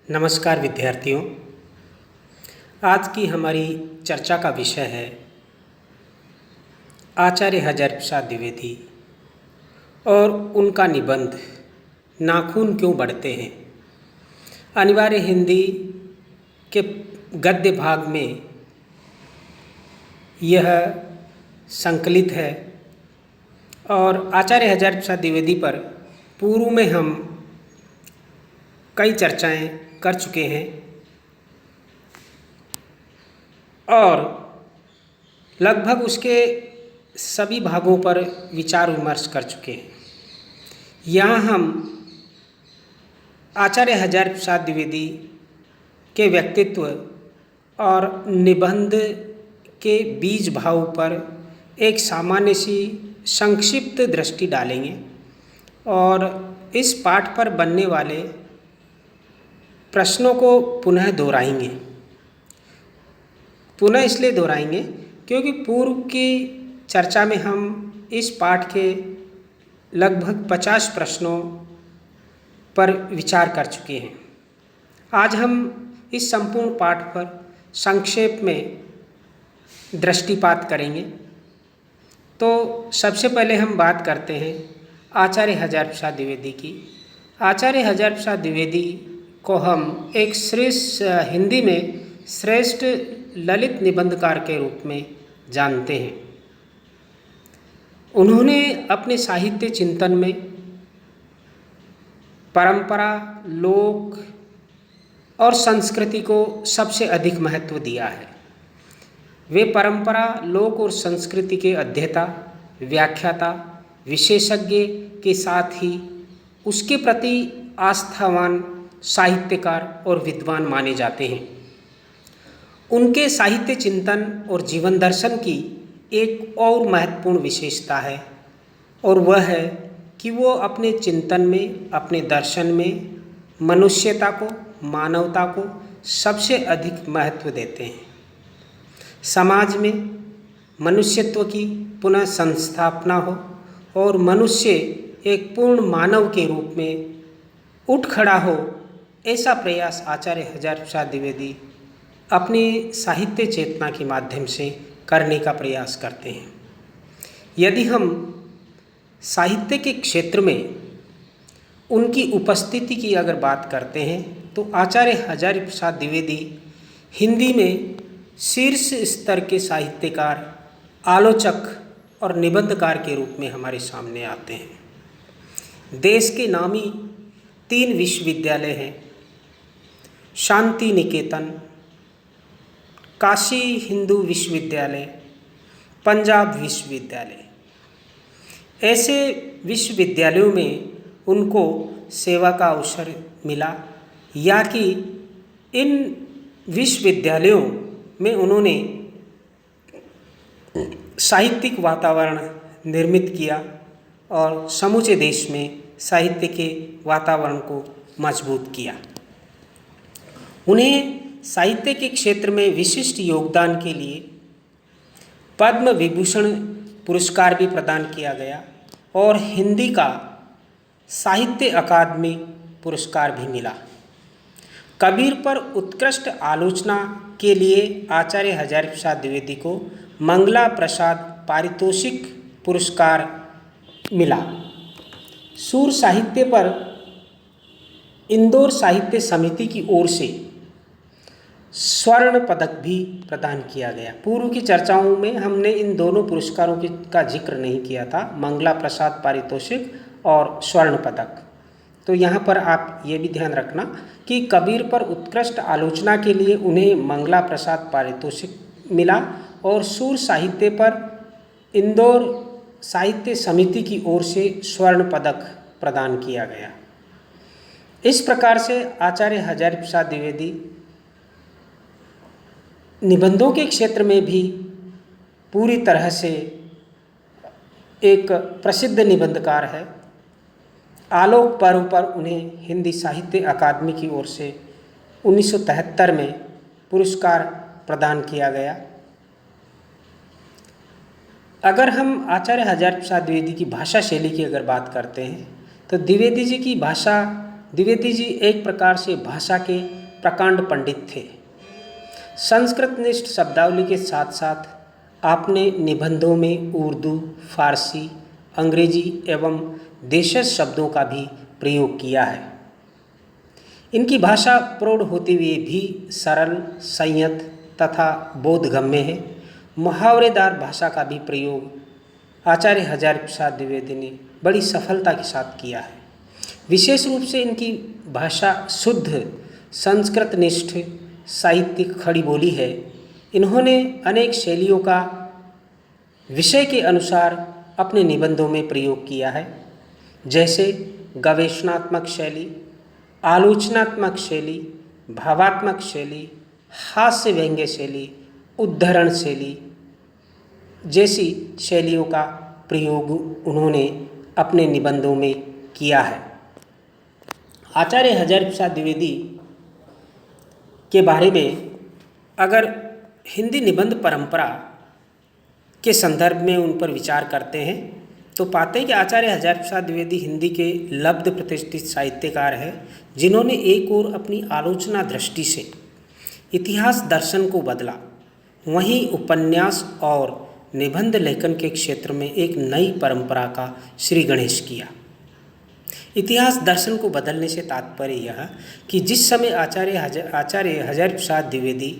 नमस्कार विद्यार्थियों। आज की हमारी चर्चा का विषय है आचार्य हजारी प्रसाद द्विवेदी और उनका निबंध नाखून क्यों बढ़ते हैं। अनिवार्य हिंदी के गद्य भाग में यह संकलित है और आचार्य हजारी प्रसाद द्विवेदी पर पूर्व में हम कई चर्चाएं कर चुके हैं और लगभग उसके सभी भागों पर विचार विमर्श कर चुके हैं। यहाँ हम आचार्य हजारी प्रसाद द्विवेदी के व्यक्तित्व और निबंध के बीज भाव पर एक सामान्य सी संक्षिप्त दृष्टि डालेंगे और इस पाठ पर बनने वाले प्रश्नों को पुनः दोहराएंगे। पुनः इसलिए दोहराएंगे क्योंकि पूर्व की चर्चा में हम इस पाठ के लगभग 50 प्रश्नों पर विचार कर चुके हैं। आज हम इस संपूर्ण पाठ पर संक्षेप में दृष्टिपात करेंगे। तो सबसे पहले हम बात करते हैं आचार्य हजारी प्रसाद द्विवेदी की। आचार्य हजारी प्रसाद द्विवेदी को हम एक हिंदी में श्रेष्ठ ललित निबंधकार के रूप में जानते हैं। उन्होंने अपने साहित्य चिंतन में परंपरा, लोक और संस्कृति को सबसे अधिक महत्व दिया है। वे परंपरा, लोक और संस्कृति के अध्येता, व्याख्याता, विशेषज्ञ के साथ ही उसके प्रति आस्थावान साहित्यकार और विद्वान माने जाते हैं। उनके साहित्य चिंतन और जीवन दर्शन की एक और महत्वपूर्ण विशेषता है और वह है कि वो अपने चिंतन में, अपने दर्शन में मनुष्यता को, मानवता को सबसे अधिक महत्व देते हैं। समाज में मनुष्यत्व की पुनः संस्थापना हो और मनुष्य एक पूर्ण मानव के रूप में उठ खड़ा हो, ऐसा प्रयास आचार्य हजारी प्रसाद द्विवेदी अपनी साहित्य चेतना के माध्यम से करने का प्रयास करते हैं। यदि हम साहित्य के क्षेत्र में उनकी उपस्थिति की अगर बात करते हैं तो आचार्य हजारी प्रसाद द्विवेदी हिंदी में शीर्ष स्तर के साहित्यकार, आलोचक और निबंधकार के रूप में हमारे सामने आते हैं। देश के नामी 3 विश्वविद्यालय हैं, शांति निकेतन, काशी हिंदू विश्वविद्यालय, पंजाब विश्वविद्यालय। ऐसे विश्वविद्यालयों में उनको सेवा का अवसर मिला या कि इन विश्वविद्यालयों में उन्होंने साहित्यिक वातावरण निर्मित किया और समूचे देश में साहित्य के वातावरण को मजबूत किया। उन्हें साहित्य के क्षेत्र में विशिष्ट योगदान के लिए पद्म विभूषण पुरस्कार भी प्रदान किया गया और हिंदी का साहित्य अकादमी पुरस्कार भी मिला। कबीर पर उत्कृष्ट आलोचना के लिए आचार्य हजारी प्रसाद द्विवेदी को मंगला प्रसाद पारितोषिक पुरस्कार मिला। सूर साहित्य पर इंदौर साहित्य समिति की ओर से स्वर्ण पदक भी प्रदान किया गया। पूर्व की चर्चाओं में हमने इन दोनों पुरस्कारों का जिक्र नहीं किया था, मंगला प्रसाद पारितोषिक और स्वर्ण पदक। तो यहाँ पर आप ये भी ध्यान रखना कि कबीर पर उत्कृष्ट आलोचना के लिए उन्हें मंगला प्रसाद पारितोषिक मिला और सूर साहित्य पर इंदौर साहित्य समिति की ओर से स्वर्ण पदक प्रदान किया गया। इस प्रकार से आचार्य हजारी प्रसाद द्विवेदी निबंधों के क्षेत्र में भी पूरी तरह से एक प्रसिद्ध निबंधकार है। आलोक पर्व पर उन्हें हिंदी साहित्य अकादमी की ओर से 1973 में पुरस्कार प्रदान किया गया। अगर हम आचार्य हजारी प्रसाद द्विवेदी की भाषा शैली की अगर बात करते हैं तो द्विवेदी जी की भाषा द्विवेदी जी एक प्रकार से भाषा के प्रकांड पंडित थे। संस्कृतनिष्ठ शब्दावली के साथ साथ आपने निबंधों में उर्दू, फारसी, अंग्रेजी एवं देशज शब्दों का भी प्रयोग किया है। इनकी भाषा प्रौढ़ होते हुए भी सरल, संयत तथा बोधगम्य है। मुहावरेदार भाषा का भी प्रयोग आचार्य हजारी प्रसाद द्विवेदी ने बड़ी सफलता के साथ किया है। विशेष रूप से इनकी भाषा शुद्ध संस्कृतनिष्ठ साहित्यिक खड़ी बोली है। इन्होंने अनेक शैलियों का विषय के अनुसार अपने निबंधों में प्रयोग किया है, जैसे गवेषणात्मक शैली, आलोचनात्मक शैली, भावात्मक शैली, हास्य व्यंग्य शैली, उद्धरण शैली जैसी शैलियों का प्रयोग उन्होंने अपने निबंधों में किया है। आचार्य हजारी प्रसाद द्विवेदी के बारे में अगर हिंदी निबंध परंपरा के संदर्भ में उन पर विचार करते हैं तो पाते हैं कि आचार्य हजारी प्रसाद द्विवेदी हिंदी के लब्ध प्रतिष्ठित साहित्यकार हैं, जिन्होंने एक ओर अपनी आलोचना दृष्टि से इतिहास दर्शन को बदला, वहीं उपन्यास और निबंध लेखन के क्षेत्र में एक नई परंपरा का श्री गणेश किया। इतिहास दर्शन को बदलने से तात्पर्य यह कि जिस समय आचार्य हजारी प्रसाद द्विवेदी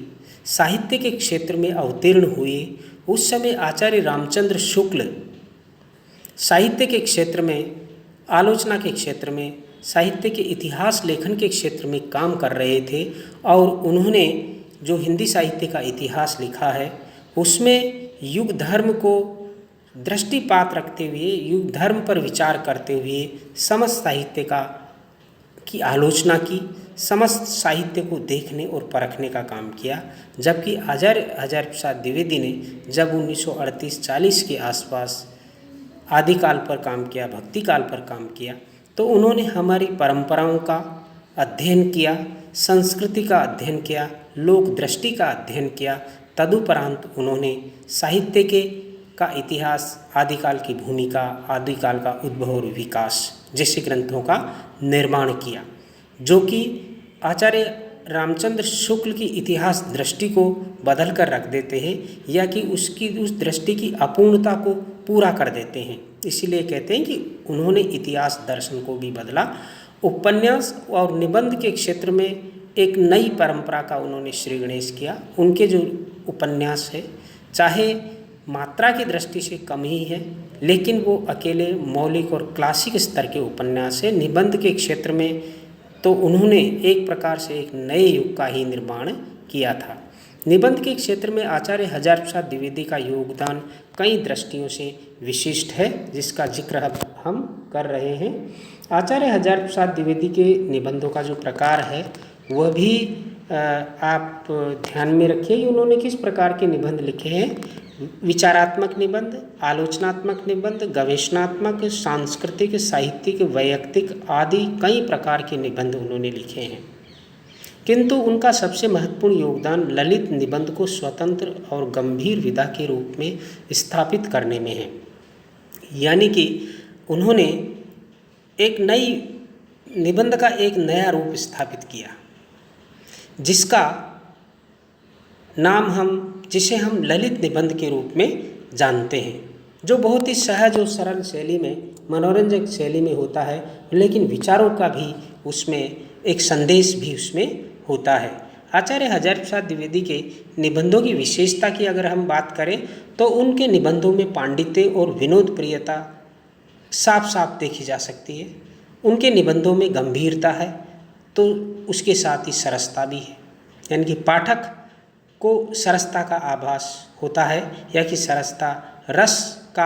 साहित्य के क्षेत्र में अवतीर्ण हुए, उस समय आचार्य रामचंद्र शुक्ल साहित्य के क्षेत्र में, आलोचना के क्षेत्र में, साहित्य के इतिहास लेखन के क्षेत्र में काम कर रहे थे और उन्होंने जो हिंदी साहित्य का इतिहास लिखा है उसमें युग धर्म को दृष्टिपात रखते हुए, युग धर्म पर विचार करते हुए समस्त साहित्य की आलोचना की, समस्त साहित्य को देखने और परखने का काम किया। जबकि आचार्य हजारी प्रसाद द्विवेदी ने जब 1938-40 के आसपास आदिकाल पर काम किया, भक्ति काल पर काम किया, तो उन्होंने हमारी परंपराओं का अध्ययन किया, संस्कृति का अध्ययन किया, लोक दृष्टि का अध्ययन किया। तदुपरांत उन्होंने साहित्य का इतिहास, आदिकाल की भूमिका, आदिकाल का उद्भव और विकास जैसे ग्रंथों का निर्माण किया, जो कि आचार्य रामचंद्र शुक्ल की इतिहास दृष्टि को बदल कर रख देते हैं या कि उस दृष्टि की अपूर्णता को पूरा कर देते हैं। इसीलिए कहते हैं कि उन्होंने इतिहास दर्शन को भी बदला। उपन्यास और निबंध के क्षेत्र में एक नई परंपरा का उन्होंने श्री गणेश किया। उनके जो उपन्यास है, चाहे मात्रा की दृष्टि से कम ही है, लेकिन वो अकेले मौलिक और क्लासिक स्तर के उपन्यास है। निबंध के क्षेत्र में तो उन्होंने एक प्रकार से एक नए युग का ही निर्माण किया था। निबंध के क्षेत्र में आचार्य हजारी प्रसाद द्विवेदी का योगदान कई दृष्टियों से विशिष्ट है, जिसका जिक्र अब हम कर रहे हैं। आचार्य हजारी प्रसाद द्विवेदी के निबंधों का जो प्रकार है वह भी आप ध्यान में रखिए कि उन्होंने किस प्रकार के निबंध लिखे हैं। विचारात्मक निबंध, आलोचनात्मक निबंध, गवेषणात्मक, सांस्कृतिक, साहित्यिक, वैयक्तिक आदि कई प्रकार के निबंध उन्होंने लिखे हैं। किंतु उनका सबसे महत्वपूर्ण योगदान ललित निबंध को स्वतंत्र और गंभीर विधा के रूप में स्थापित करने में है। यानी कि उन्होंने एक नई निबंध का एक नया रूप स्थापित किया, जिसे हम ललित निबंध के रूप में जानते हैं, जो बहुत ही सहज और सरल शैली में, मनोरंजक शैली में होता है, लेकिन विचारों का भी उसमें एक संदेश भी उसमें होता है। आचार्य हजारी प्रसाद द्विवेदी के निबंधों की विशेषता की अगर हम बात करें तो उनके निबंधों में पांडित्य और विनोद प्रियता साफ साफ देखी जा सकती है। उनके निबंधों में गंभीरता है तो उसके साथ ही सरसता भी है, यानी कि पाठक को सरसता का आभास होता है या कि सरसता रस का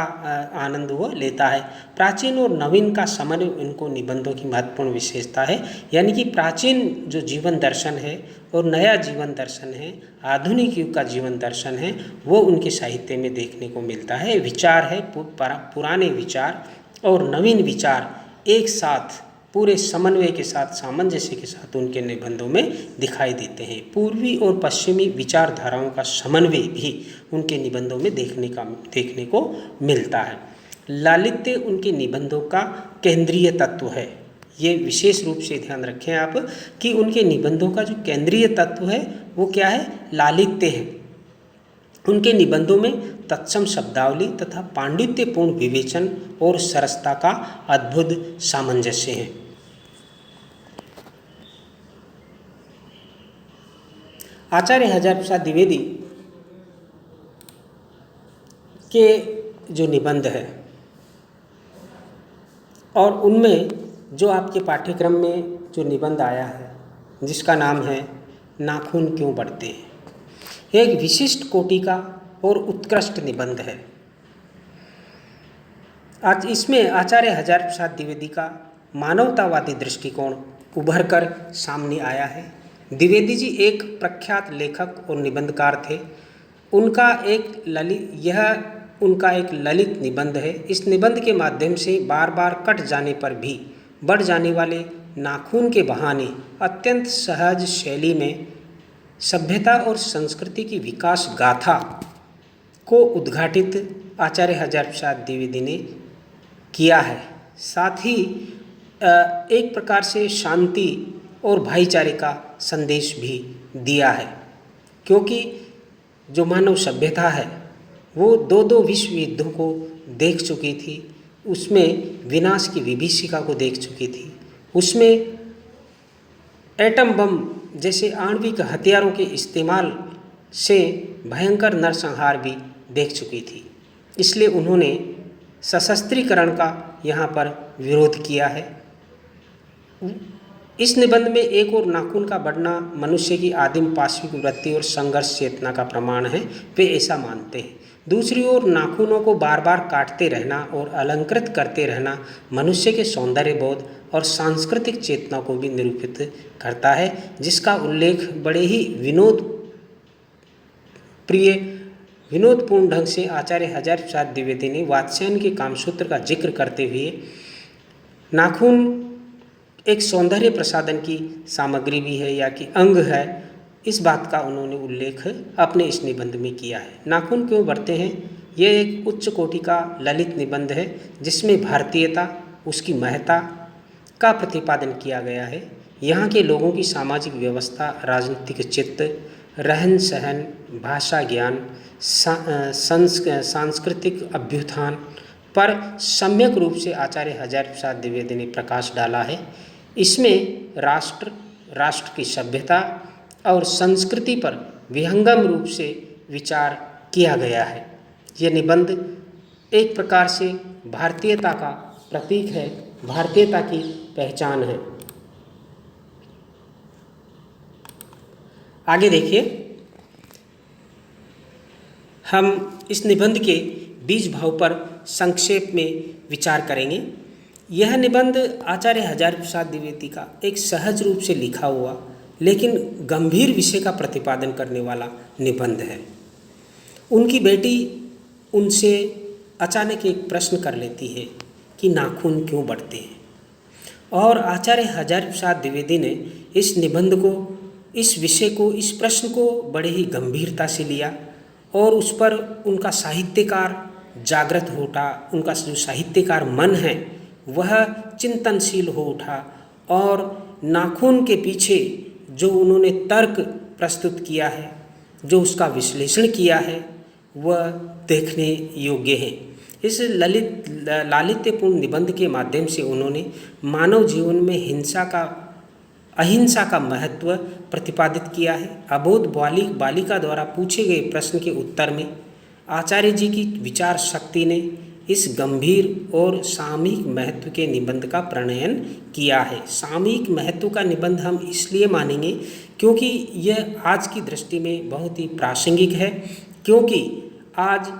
आनंद वो लेता है। प्राचीन और नवीन का समन्वय इनको निबंधों की महत्वपूर्ण विशेषता है, यानी कि प्राचीन जो जीवन दर्शन है और नया जीवन दर्शन है, आधुनिक युग का जीवन दर्शन है, वो उनके साहित्य में देखने को मिलता है। विचार है, पुराने विचार और नवीन विचार एक साथ पूरे समन्वय के साथ, सामंजस्य के साथ उनके निबंधों में दिखाई देते हैं। पूर्वी और पश्चिमी विचारधाराओं का समन्वय भी उनके निबंधों में देखने को मिलता है। लालित्य उनके निबंधों का केंद्रीय तत्व है, ये विशेष रूप से ध्यान रखें आप कि उनके निबंधों का जो केंद्रीय तत्व है वो क्या है, लालित्य है। उनके निबंधों में तत्सम शब्दावली तथा पांडित्यपूर्ण विवेचन और सरसता का अद्भुत सामंजस्य है। आचार्य हजारी प्रसाद द्विवेदी के जो निबंध है और उनमें जो आपके पाठ्यक्रम में जो निबंध आया है जिसका नाम है नाखून क्यों बढ़ते हैं, एक विशिष्ट कोटि का और उत्कृष्ट निबंध है। आज इसमें आचार्य हजारी प्रसाद द्विवेदी का मानवतावादी दृष्टिकोण उभर कर सामने आया है। द्विवेदी जी एक प्रख्यात लेखक और निबंधकार थे। उनका एक ललित निबंध है। इस निबंध के माध्यम से बार बार कट जाने पर भी बढ़ जाने वाले नाखून के बहाने अत्यंत सहज शैली में सभ्यता और संस्कृति की विकास गाथा को उद्घाटित आचार्य हजारी प्रसाद द्विवेदी ने किया है। साथ ही एक प्रकार से शांति और भाईचारे का संदेश भी दिया है, क्योंकि जो मानव सभ्यता है वो दो विश्व युद्धों को देख चुकी थी, उसमें विनाश की विभीषिका को देख चुकी थी, उसमें एटम बम जैसे आणविक हथियारों के इस्तेमाल से भयंकर नरसंहार भी देख चुकी थी। इसलिए उन्होंने सशस्त्रीकरण का यहाँ पर विरोध किया है। इस निबंध में एक और नाखून का बढ़ना मनुष्य की आदिम पाशविक वृत्ति और संघर्ष चेतना का प्रमाण है, वे ऐसा मानते हैं। दूसरी ओर नाखूनों को बार बार काटते रहना और अलंकृत करते रहना मनुष्य के सौंदर्य बोध और सांस्कृतिक चेतना को भी निरूपित करता है, जिसका उल्लेख बड़े ही विनोदपूर्ण ढंग से आचार्य हजारी प्रसाद द्विवेदी ने वात्स्यायन के कामसूत्र का जिक्र करते हुए नाखून एक सौंदर्य प्रसाधन की सामग्री भी है या कि अंग है, इस बात का उन्होंने उल्लेख अपने इस निबंध में किया है। नाखून क्यों बढ़ते हैं, यह एक उच्च कोटि का ललित निबंध है जिसमें भारतीयता, उसकी महत्ता का प्रतिपादन किया गया है। यहाँ के लोगों की सामाजिक व्यवस्था, राजनीतिक चित्त, रहन सहन, भाषा ज्ञान, सांस्कृतिक अभ्युत्थान पर सम्यक रूप से आचार्य हजारी प्रसाद द्विवेदी ने प्रकाश डाला है। इसमें राष्ट्र की सभ्यता और संस्कृति पर विहंगम रूप से विचार किया गया है। यह निबंध एक प्रकार से भारतीयता का प्रतीक है, भारतीयता की पहचान है। आगे देखिए, हम इस निबंध के बीज भाव पर संक्षेप में विचार करेंगे। यह निबंध आचार्य हजारी प्रसाद द्विवेदी का एक सहज रूप से लिखा हुआ लेकिन गंभीर विषय का प्रतिपादन करने वाला निबंध है। उनकी बेटी उनसे अचानक एक प्रश्न कर लेती है कि नाखून क्यों बढ़ते हैं, और आचार्य हजारी प्रसाद द्विवेदी ने इस निबंध को, इस विषय को, इस प्रश्न को बड़े ही गंभीरता से लिया और उस पर उनका साहित्यकार जागृत हो उठा। उनका जो साहित्यकार मन है वह चिंतनशील हो उठा और नाखून के पीछे जो उन्होंने तर्क प्रस्तुत किया है, जो उसका विश्लेषण किया है, वह देखने योग्य है। इस लालित्यपूर्ण निबंध के माध्यम से उन्होंने मानव जीवन में अहिंसा का महत्व प्रतिपादित किया है। अबोध बालिका द्वारा पूछे गए प्रश्न के उत्तर में आचार्य जी की विचार शक्ति ने इस गंभीर और सामयिक महत्व के निबंध का प्रणयन किया है। सामयिक महत्व का निबंध हम इसलिए मानेंगे क्योंकि यह आज की दृष्टि में बहुत ही प्रासंगिक है, क्योंकि आज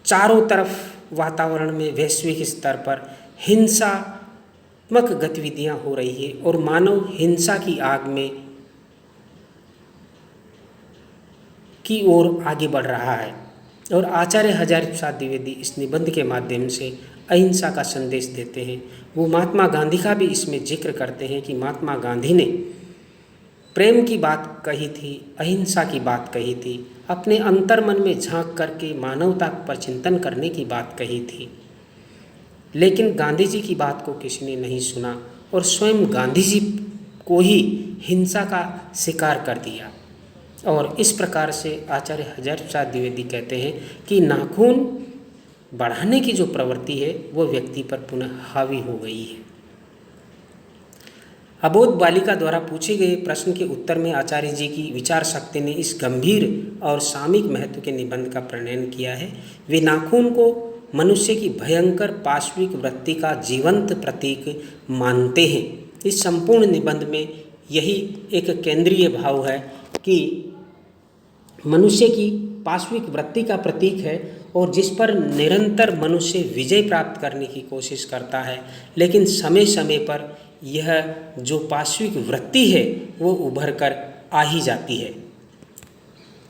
चारों तरफ वातावरण में वैश्विक स्तर पर हिंसात्मक गतिविधियां हो रही है और मानव हिंसा की आग में की ओर आगे बढ़ रहा है। और आचार्य हजारी प्रसाद द्विवेदी इस निबंध के माध्यम से अहिंसा का संदेश देते हैं। वो महात्मा गांधी का भी इसमें जिक्र करते हैं कि महात्मा गांधी ने प्रेम की बात कही थी, अहिंसा की बात कही थी, अपने अंतर्मन में झांक करके मानवता पर चिंतन करने की बात कही थी। लेकिन गांधी जी की बात को किसी ने नहीं सुना और स्वयं गांधी जी को ही हिंसा का शिकार कर दिया। और इस प्रकार से आचार्य हजारी प्रसाद द्विवेदी कहते हैं कि नाखून बढ़ाने की जो प्रवृत्ति है वो व्यक्ति पर पुनः हावी हो गई है। अबोध बालिका द्वारा पूछे गए प्रश्न के उत्तर में आचार्य जी की विचार शक्ति ने इस गंभीर और सामयिक महत्व के निबंध का प्रणयन किया है। वे नाखून को मनुष्य की भयंकर पाशविक वृत्ति का जीवंत प्रतीक मानते हैं। इस संपूर्ण निबंध में यही एक केंद्रीय भाव है कि मनुष्य की पाशविक वृत्ति का प्रतीक है और जिस पर निरंतर मनुष्य विजय प्राप्त करने की कोशिश करता है, लेकिन समय समय पर यह जो पाशविक वृत्ति है वो उभर कर आ ही जाती है।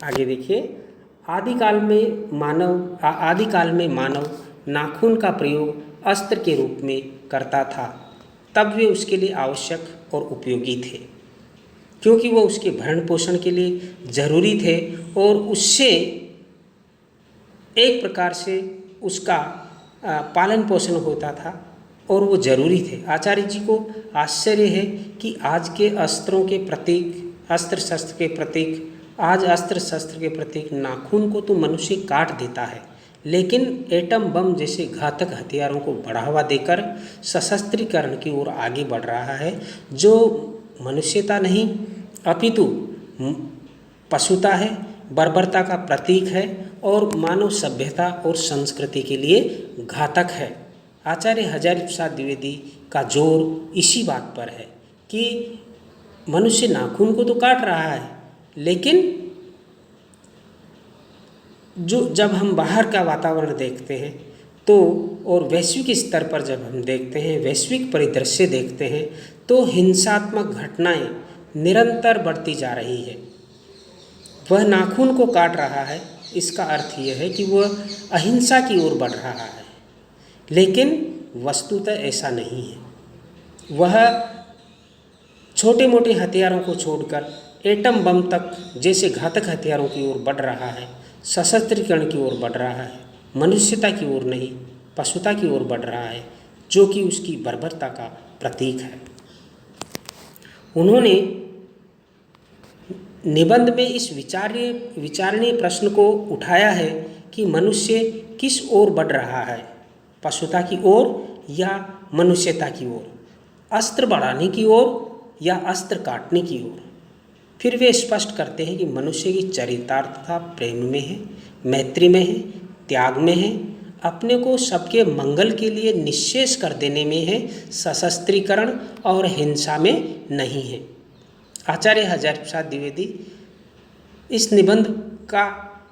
आगे देखिए, आदिकाल में मानव नाखून का प्रयोग अस्त्र के रूप में करता था। तब वे उसके लिए आवश्यक और उपयोगी थे, क्योंकि वो उसके भरण पोषण के लिए जरूरी थे और उससे एक प्रकार से उसका पालन पोषण होता था और वो जरूरी थे। आचार्य जी को आश्चर्य है कि आज के अस्त्रों के प्रतीक, अस्त्र शस्त्र के प्रतीक नाखून को तो मनुष्य काट देता है, लेकिन एटम बम जैसे घातक हथियारों को बढ़ावा देकर सशस्त्रीकरण की ओर आगे बढ़ रहा है, जो मनुष्यता नहीं अपितु पशुता है, बर्बरता का प्रतीक है और मानव सभ्यता और संस्कृति के लिए घातक है। आचार्य हजारी प्रसाद द्विवेदी का जोर इसी बात पर है कि मनुष्य नाखून को तो काट रहा है, लेकिन जब हम बाहर का वातावरण देखते हैं तो और वैश्विक स्तर पर जब हम देखते हैं, वैश्विक परिदृश्य देखते हैं, तो हिंसात्मक घटनाएं निरंतर बढ़ती जा रही है। वह नाखून को काट रहा है, इसका अर्थ यह है कि वह अहिंसा की ओर बढ़ रहा है, लेकिन वस्तुतः ऐसा नहीं है। वह छोटे मोटे हथियारों को छोड़कर एटम बम तक जैसे घातक हथियारों की ओर बढ़ रहा है, सशस्त्रीकरण की ओर बढ़ रहा है, मनुष्यता की ओर नहीं पशुता की ओर बढ़ रहा है, जो कि उसकी बर्बरता का प्रतीक है। उन्होंने निबंध में इस विचारणीय प्रश्न को उठाया है कि मनुष्य किस ओर बढ़ रहा है, पशुता की ओर या मनुष्यता की ओर, अस्त्र बढ़ाने की ओर या अस्त्र काटने की ओर। फिर वे स्पष्ट करते हैं कि मनुष्य की चरितार्थता प्रेम में है, मैत्री में है, त्याग में है, अपने को सबके मंगल के लिए निःशेष कर देने में है, सशस्त्रीकरण और हिंसा में नहीं है। आचार्य हजारी प्रसाद द्विवेदी इस निबंध का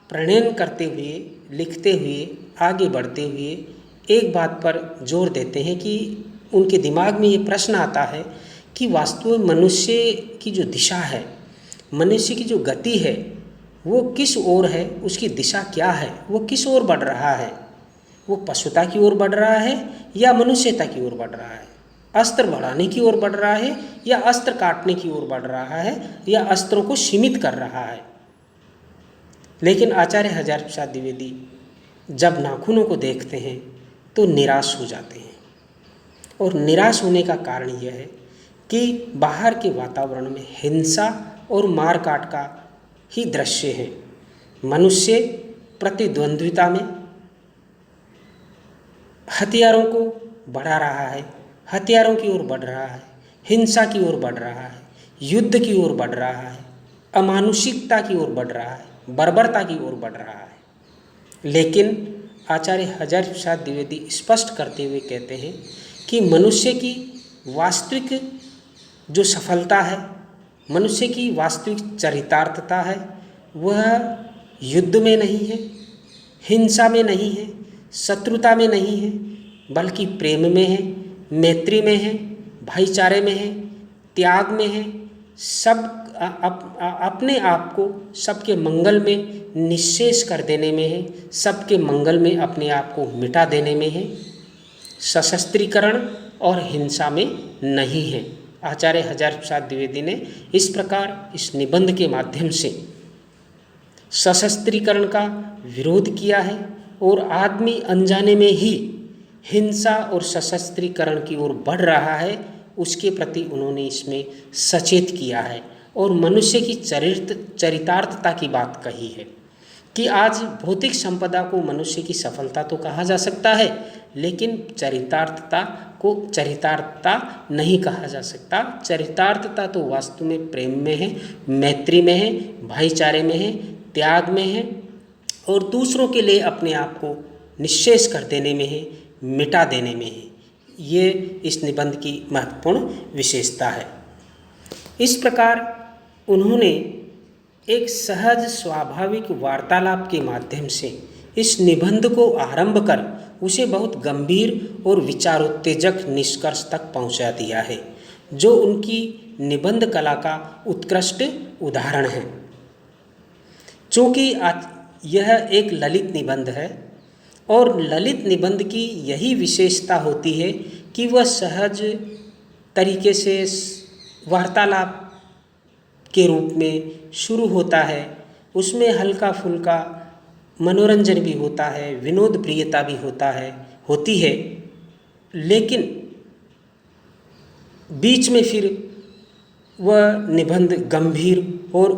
प्रणयन करते हुए, लिखते हुए, आगे बढ़ते हुए एक बात पर जोर देते हैं कि उनके दिमाग में ये प्रश्न आता है कि वास्तव में मनुष्य की जो दिशा है, मनुष्य की जो गति है, वो किस ओर है, उसकी दिशा क्या है, वो किस ओर बढ़ रहा है, वो पशुता की ओर बढ़ रहा है या मनुष्यता की ओर बढ़ रहा है, अस्त्र बढ़ाने की ओर बढ़ रहा है या अस्त्र काटने की ओर बढ़ रहा है या अस्त्रों को सीमित कर रहा है। लेकिन आचार्य हजारी प्रसाद द्विवेदी जब नाखूनों को देखते हैं तो निराश हो जाते हैं, और निराश होने का कारण यह है कि बाहर के वातावरण में हिंसा और मारकाट का ही दृश्य है। मनुष्य प्रतिद्वंद्विता में हथियारों को बढ़ा रहा है, हथियारों की ओर बढ़ रहा है, हिंसा की ओर बढ़ रहा है, युद्ध की ओर बढ़ रहा है, अमानुषिकता की ओर बढ़ रहा है, बर्बरता की ओर बढ़ रहा है। लेकिन आचार्य हजारी प्रसाद द्विवेदी स्पष्ट करते हुए कहते हैं कि मनुष्य की वास्तविक जो सफलता है, मनुष्य की वास्तविक चरितार्थता है, वह युद्ध में नहीं है, हिंसा में नहीं है, शत्रुता में नहीं है, बल्कि प्रेम में है, मैत्री में है, भाईचारे में है, त्याग में है, सब अपने आप को सबके मंगल में निःशेष कर देने में है, सबके मंगल में अपने आप को मिटा देने में है, सशस्त्रीकरण और हिंसा में नहीं है। आचार्य हजारी प्रसाद द्विवेदी ने इस प्रकार इस निबंध के माध्यम से सशस्त्रीकरण का विरोध किया है और आदमी अनजाने में ही हिंसा और सशस्त्रीकरण की ओर बढ़ रहा है, उसके प्रति उन्होंने इसमें सचेत किया है और मनुष्य की चरितार्थता की बात कही है कि आज भौतिक संपदा को मनुष्य की सफलता तो कहा जा सकता है, लेकिन चरितार्थता नहीं कहा जा सकता। चरितार्थता तो वास्तव में प्रेम में है, मैत्री में है, भाईचारे में है, त्याग में है और दूसरों के लिए अपने आप को निःशेष कर देने में है, मिटा देने में है। ये इस निबंध की महत्वपूर्ण विशेषता है। इस प्रकार उन्होंने एक सहज स्वाभाविक वार्तालाप के माध्यम से इस निबंध को आरंभ कर उसे बहुत गंभीर और विचारोत्तेजक निष्कर्ष तक पहुंचा दिया है, जो उनकी निबंध कला का उत्कृष्ट उदाहरण है। चूँकि यह एक ललित निबंध है और ललित निबंध की यही विशेषता होती है कि वह सहज तरीके से वार्तालाप के रूप में शुरू होता है, उसमें हल्का फुल्का मनोरंजन भी होता है, विनोद प्रियता भी होती है, लेकिन बीच में फिर वह निबंध गंभीर और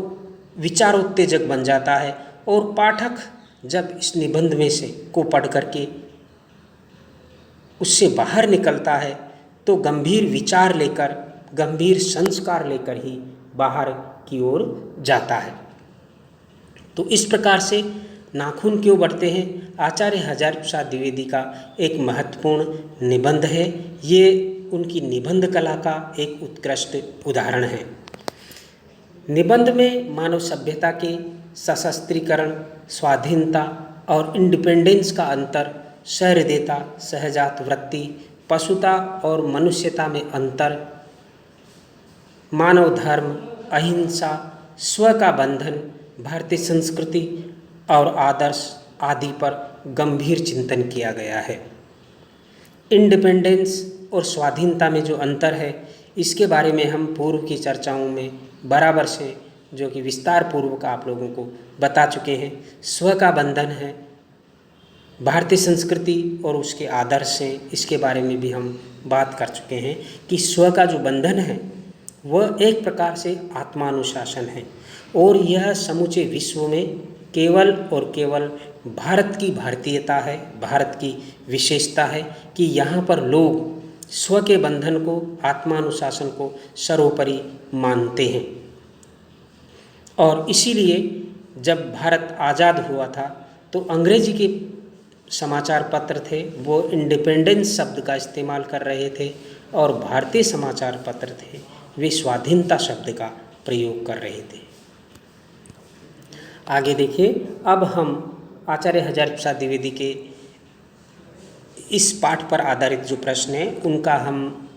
विचारोत्तेजक बन जाता है और पाठक जब इस निबंध में से को पढ़ करके उससे बाहर निकलता है तो गंभीर विचार लेकर, गंभीर संस्कार लेकर ही बाहर की ओर जाता है। तो इस प्रकार से नाखून क्यों बढ़ते हैं आचार्य हजारी प्रसाद द्विवेदी का एक महत्वपूर्ण निबंध है। ये उनकी निबंध कला का एक उत्कृष्ट उदाहरण है। निबंध में मानव सभ्यता के सशस्त्रीकरण, स्वाधीनता और इंडिपेंडेंस का अंतर, सहृदयता, सहजात वृत्ति, पशुता और मनुष्यता में अंतर, मानव धर्म, अहिंसा, स्व का बंधन, भारतीय संस्कृति और आदर्श आदि पर गंभीर चिंतन किया गया है। इंडिपेंडेंस और स्वाधीनता में जो अंतर है, इसके बारे में हम पूर्व की चर्चाओं में बराबर से जो कि विस्तार पूर्वक आप लोगों को बता चुके हैं। स्व का बंधन है, भारतीय संस्कृति और उसके आदर्श हैं, इसके बारे में भी हम बात कर चुके हैं कि स्व का जो बंधन है वह एक प्रकार से आत्मानुशासन है और यह समूचे विश्व में केवल और केवल भारत की भारतीयता है, भारत की विशेषता है कि यहाँ पर लोग स्व के बंधन को, आत्मानुशासन को सर्वोपरि मानते हैं। और इसीलिए जब भारत आज़ाद हुआ था तो अंग्रेजी के समाचार पत्र थे वो इंडिपेंडेंस शब्द का इस्तेमाल कर रहे थे और भारतीय समाचार पत्र थे वे स्वाधीनता शब्द का प्रयोग कर रहे थे। आगे देखिए, अब हम आचार्य हजारी प्रसाद द्विवेदी के इस पाठ पर आधारित जो प्रश्न हैं उनका हम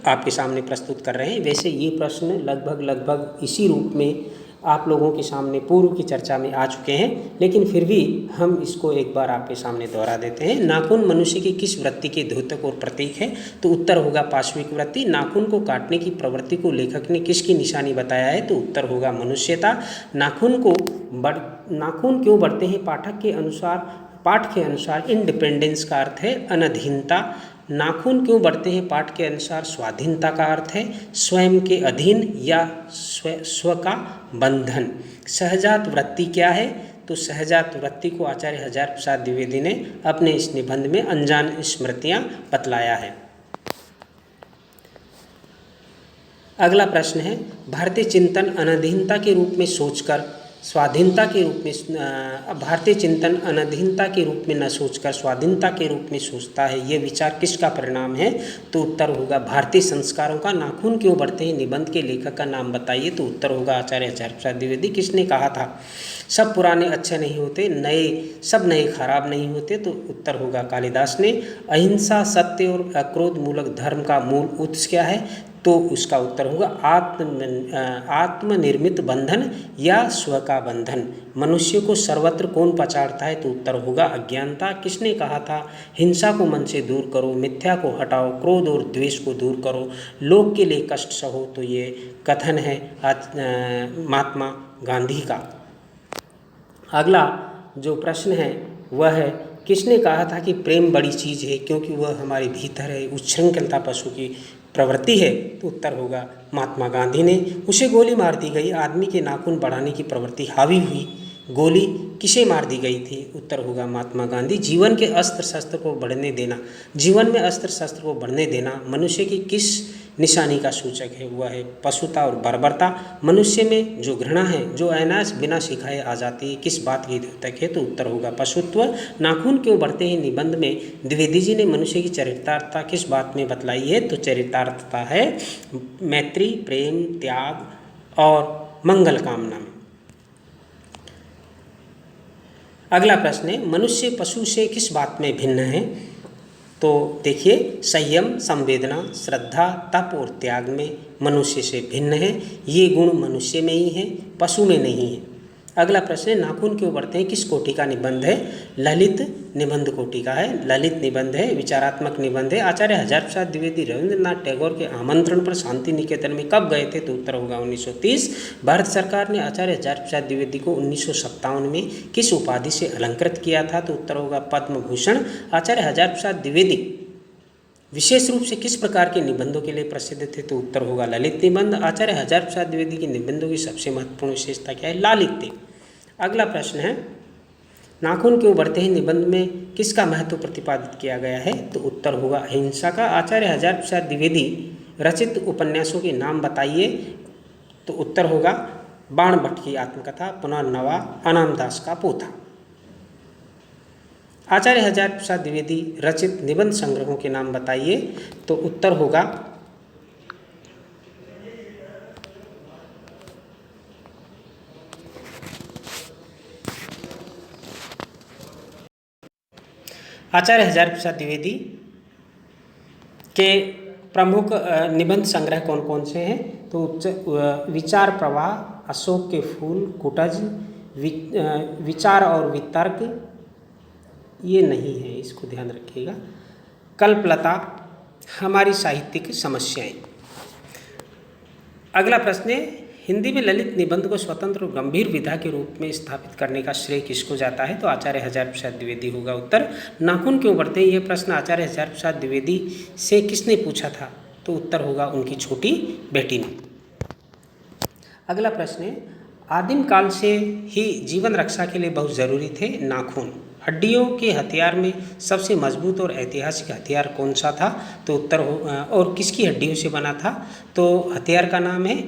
आपके सामने प्रस्तुत कर रहे हैं। वैसे ये प्रश्न लगभग इसी रूप में आप लोगों के सामने पूर्व की चर्चा में आ चुके हैं, लेकिन फिर भी हम इसको एक बार आपके सामने दोहरा देते हैं। नाखून मनुष्य की किस वृत्ति के द्योतक और प्रतीक है? तो उत्तर होगा पाशविक वृत्ति। नाखून को काटने की प्रवृत्ति को लेखक ने किसकी निशानी बताया है? तो उत्तर होगा मनुष्यता। नाखून क्यों बढ़ते हैं? पाठ के अनुसार इंडिपेंडेंस का अर्थ है अनधीनता। नाखून क्यों बढ़ते हैं? पाठ के अनुसार स्वाधीनता का अर्थ है स्वयं के अधीन या स्व का बंधन। सहजात वृत्ति क्या है? तो सहजात वृत्ति को आचार्य हजारी प्रसाद द्विवेदी ने अपने इस निबंध में अनजान स्मृतियाँ बतलाया है। अगला प्रश्न है, भारतीय चिंतन अनधीनता के रूप में सोचकर स्वाधीनता के रूप में भारतीय चिंतन अनधीनता के रूप में न सोचकर स्वाधीनता के रूप में सोचता है, ये विचार किसका परिणाम है? तो उत्तर होगा भारतीय संस्कारों का। नाखून क्यों बढ़ते हैं? निबंध के लेखक का नाम बताइए। तो उत्तर होगा आचार्य हजारी प्रसाद द्विवेदी। किसने कहा था सब पुराने अच्छे नहीं होते, सब नए खराब नहीं होते? तो उत्तर होगा कालिदास ने। अहिंसा, सत्य और अक्रोध मूलक धर्म का मूल उत्स क्या है? तो उसका उत्तर होगा आत्मनिर्मित बंधन या स्व का बंधन। मनुष्य को सर्वत्र कौन पछाड़ता है? तो उत्तर होगा अज्ञानता। किसने कहा था हिंसा को मन से दूर करो, मिथ्या को हटाओ, क्रोध और द्वेष को दूर करो, लोक के लिए कष्ट सहो? तो ये कथन है महात्मा गांधी का। अगला जो प्रश्न है वह है किसने कहा था कि प्रेम बड़ी चीज़ है क्योंकि वह हमारे भीतर है, उच्छृंखलता पशु की प्रवृत्ति है? तो उत्तर होगा महात्मा गांधी ने। उसे गोली मार दी गई, आदमी के नाखून बढ़ाने की प्रवृत्ति हावी हुई, गोली किसे मार दी गई थी? उत्तर होगा महात्मा गांधी। जीवन के अस्त्र शस्त्र को बढ़ने देना, जीवन में अस्त्र शस्त्र को बढ़ने देना मनुष्य की किस निशानी का सूचक है? वह है पशुता और बर्बरता। मनुष्य में जो घृणा है, जो अनायास बिना सिखाए आ जाती है, किस बात की द्योतक है? तो उत्तर होगा पशुत्व। नाखून क्यों बढ़ते हैं निबंध में द्विवेदी जी ने मनुष्य की चरितार्थता किस बात में बतलाई है? तो चरितार्थता है मैत्री, प्रेम, त्याग और मंगल कामना में। अगला प्रश्न है मनुष्य पशु से किस बात में भिन्न है? तो देखिए, संयम, संवेदना, श्रद्धा, तप और त्याग में मनुष्य से भिन्न है। ये गुण मनुष्य में ही है, पशु में नहीं है। अगला प्रश्न है नाखून क्यों बढ़ते हैं किस कोटि का निबंध है? ललित निबंध कोटि का है, ललित निबंध है, विचारात्मक निबंध है। आचार्य हजार प्रसाद द्विवेदी रविंद्रनाथ टैगोर के आमंत्रण पर शांति निकेतन में कब गए थे? तो उत्तर होगा 1930। भारत सरकार ने आचार्य हजार प्रसाद द्विवेदी को 1957 में किस उपाधि से अलंकृत किया था? तो उत्तर होगा पद्म भूषण। आचार्य हजार प्रसाद द्विवेदी विशेष रूप से किस प्रकार के निबंधों के लिए प्रसिद्ध थे? तो उत्तर होगा ललित निबंध। आचार्य हजार प्रसाद द्विवेदी के निबंधों की सबसे महत्वपूर्ण विशेषता क्या है? लालित्य। अगला प्रश्न है नाखून क्यों बढ़ते हैं निबंध में किसका महत्व प्रतिपादित किया गया है? तो उत्तर होगा अहिंसा का। आचार्य हजार प्रसाद द्विवेदी रचित उपन्यासों के नाम बताइए। तो उत्तर होगा बाण भट्ट की आत्मकथा, पुनर्नवा, अनामदास का पोथा। आचार्य हजार प्रसाद द्विवेदी रचित निबंध संग्रहों के नाम बताइए। तो उत्तर होगा आचार्य हजार प्रसाद द्विवेदी के प्रमुख निबंध संग्रह कौन कौन से हैं? तो विचार प्रवाह, अशोक के फूल, कुटज, विचार और वितर्क, ये नहीं है, इसको ध्यान रखिएगा। कल्पलता, हमारी साहित्यिक समस्याएं। अगला प्रश्न है हिंदी में ललित निबंध को स्वतंत्र और गंभीर विधा के रूप में स्थापित करने का श्रेय किसको जाता है? तो आचार्य हजार प्रसाद द्विवेदी होगा उत्तर। नाखून क्यों बढ़ते हैं? यह प्रश्न आचार्य हजार प्रसाद द्विवेदी से किसने पूछा था? तो उत्तर होगा उनकी छोटी बेटी ने। अगला प्रश्न है आदिम काल से ही जीवन रक्षा के लिए बहुत जरूरी थे नाखून। हड्डियों के हथियार में सबसे मजबूत और ऐतिहासिक हथियार कौन सा था? तो उत्तर और किसकी हड्डियों से बना था? तो हथियार का नाम है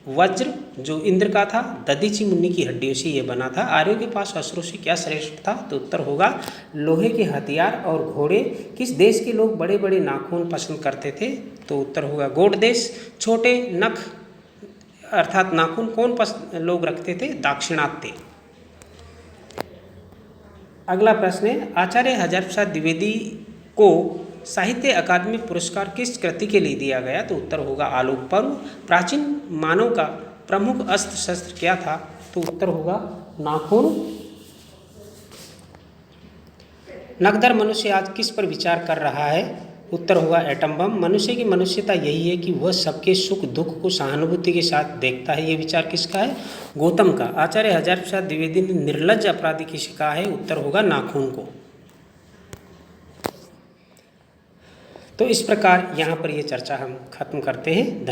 वज्र, जो इंद्र का था। दधीची मुनि की हड्डियों से ये बना था। आर्यों के पास अस्त्रों से क्या श्रेष्ठ था? तो उत्तर होगा लोहे के हथियार और घोड़े। किस देश के लोग बड़े बड़े नाखून पसंद करते थे? तो उत्तर होगा गौड़ देश। छोटे नख अर्थात नाखून कौन लोग रखते थे? दाक्षिणात्य। अगला प्रश्न है आचार्य हजार प्रसाद द्विवेदी को साहित्य अकादमी पुरस्कार किस कृति के लिए दिया गया? तो उत्तर होगा आलोक पर्व। प्राचीन मानव का प्रमुख अस्त्र शस्त्र क्या था? तो उत्तर होगा नाखून। नकदर मनुष्य आज किस पर विचार कर रहा है? उत्तर होगा एटम बम। मनुष्य की मनुष्यता यही है कि वह सबके सुख दुख को सहानुभूति के साथ देखता है। ये विचार किसका है? गौतम का। आचार्य हजार प्रसाद द्विवेदी ने निर्लज्ज अपराधी किसे कहा है? उत्तर होगा नाखून को। तो इस प्रकार यहाँ पर ये चर्चा हम खत्म करते हैं। धन्यवाद।